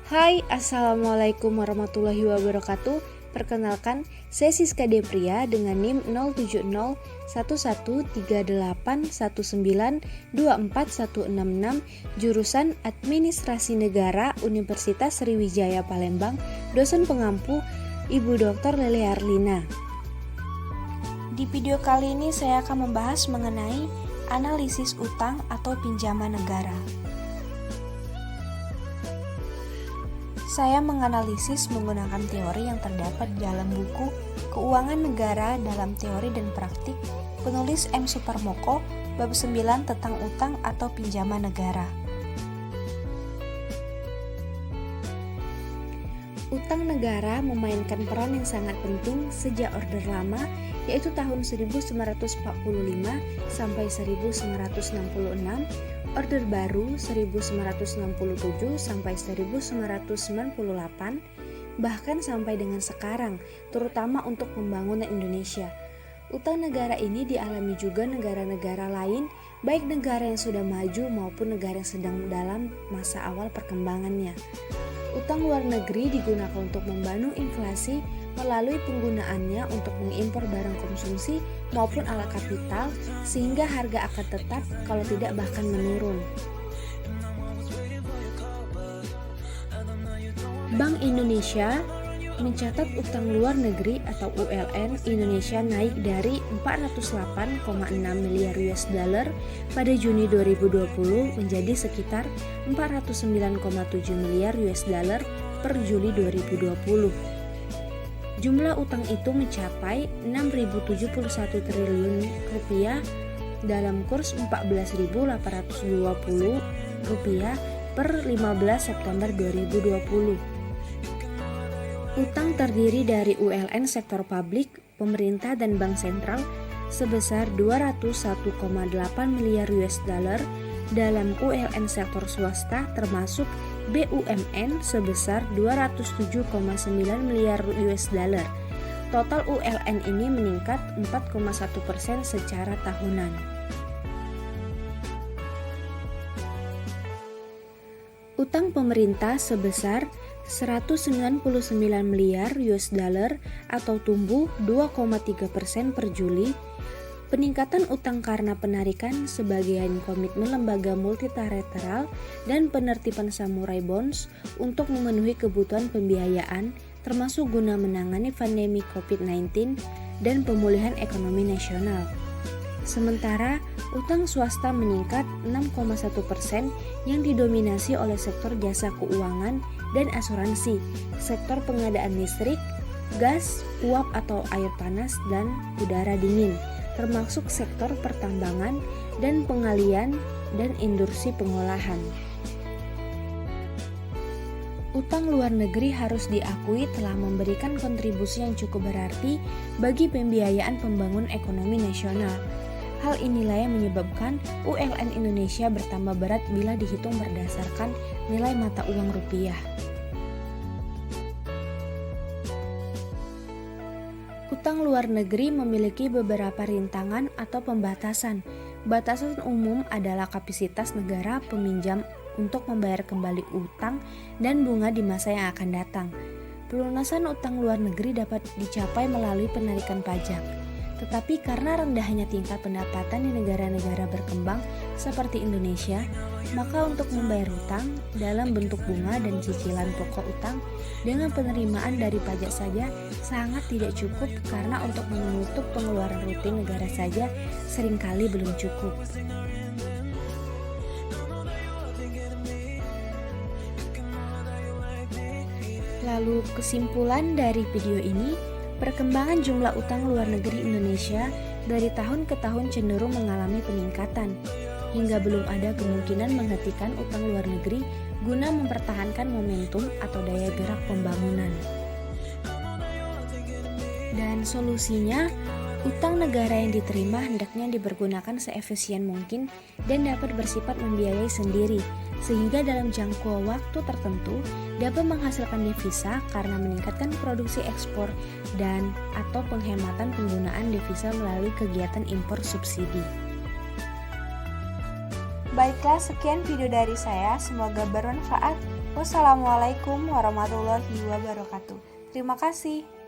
Hai, Assalamualaikum warahmatullahi wabarakatuh. Perkenalkan, saya Siska Depria dengan NIM 0701138192416, jurusan Administrasi Negara Universitas Sriwijaya Palembang, dosen pengampu Ibu Dr. Lele Arlina. Di video kali ini saya akan membahas mengenai analisis utang atau pinjaman negara. Saya menganalisis menggunakan teori yang terdapat dalam buku Keuangan Negara dalam Teori dan Praktik, penulis M. Suparmoko, bab 9 tentang utang atau pinjaman negara. Utang negara memainkan peran yang sangat penting sejak Orde Lama, yaitu tahun 1945 sampai 1966, Orde Baru 1967 sampai 1998, bahkan sampai dengan sekarang, terutama untuk pembangunan Indonesia. Utang negara ini dialami juga negara-negara lain, baik negara yang sudah maju maupun negara yang sedang dalam masa awal perkembangannya. Utang luar negeri digunakan untuk membanu inflasi melalui penggunaannya untuk mengimpor barang konsumsi maupun alat kapital, sehingga harga akan tetap kalau tidak bahkan menurun. Bank Indonesia mencatat utang luar negeri atau ULN Indonesia naik dari 408,6 miliar US dollar pada Juni 2020 menjadi sekitar 409,7 miliar US dollar per Juli 2020. Jumlah utang itu mencapai 6.071 triliun rupiah dalam kurs 14.820 rupiah per 15 September 2020. Utang terdiri dari ULN sektor publik, pemerintah dan bank sentral sebesar 201,8 miliar US dollar, dalam ULN sektor swasta termasuk BUMN sebesar 207,9 miliar US dollar. Total ULN ini meningkat 4,1% secara tahunan. Utang pemerintah sebesar 199 miliar US dollar atau tumbuh 2,3% per Juli. Peningkatan utang karena penarikan sebagian komitmen lembaga multilateral dan penertiban samurai bonds untuk memenuhi kebutuhan pembiayaan, termasuk guna menangani pandemi COVID-19 dan pemulihan ekonomi nasional. Sementara utang swasta meningkat 6,1% yang didominasi oleh sektor jasa keuangan dan asuransi, sektor pengadaan listrik, gas, uap atau air panas dan udara dingin, termasuk sektor pertambangan dan pengalian dan industri pengolahan. Utang luar negeri harus diakui telah memberikan kontribusi yang cukup berarti bagi pembiayaan pembangunan ekonomi nasional. Hal inilah yang menyebabkan ULN Indonesia bertambah berat bila dihitung berdasarkan nilai mata uang rupiah. Utang luar negeri memiliki beberapa rintangan atau pembatasan. Batasan umum adalah kapasitas negara peminjam untuk membayar kembali utang dan bunga di masa yang akan datang. Pelunasan utang luar negeri dapat dicapai melalui penarikan pajak. Tetapi karena rendahnya tingkat pendapatan di negara-negara berkembang seperti Indonesia, maka untuk membayar utang dalam bentuk bunga dan cicilan pokok utang dengan penerimaan dari pajak saja sangat tidak cukup, karena untuk menutup pengeluaran rutin negara saja seringkali belum cukup. Lalu kesimpulan dari video ini, perkembangan jumlah utang luar negeri Indonesia dari tahun ke tahun cenderung mengalami peningkatan, hingga belum ada kemungkinan menghentikan utang luar negeri guna mempertahankan momentum atau daya gerak pembangunan. Dan solusinya, utang negara yang diterima hendaknya dipergunakan seefisien mungkin dan dapat bersifat membiayai sendiri, sehingga dalam jangka waktu tertentu dapat menghasilkan devisa karena meningkatkan produksi ekspor dan atau penghematan penggunaan devisa melalui kegiatan impor subsidi. Baiklah, sekian video dari saya, semoga bermanfaat. Wassalamualaikum warahmatullahi wabarakatuh. Terima kasih.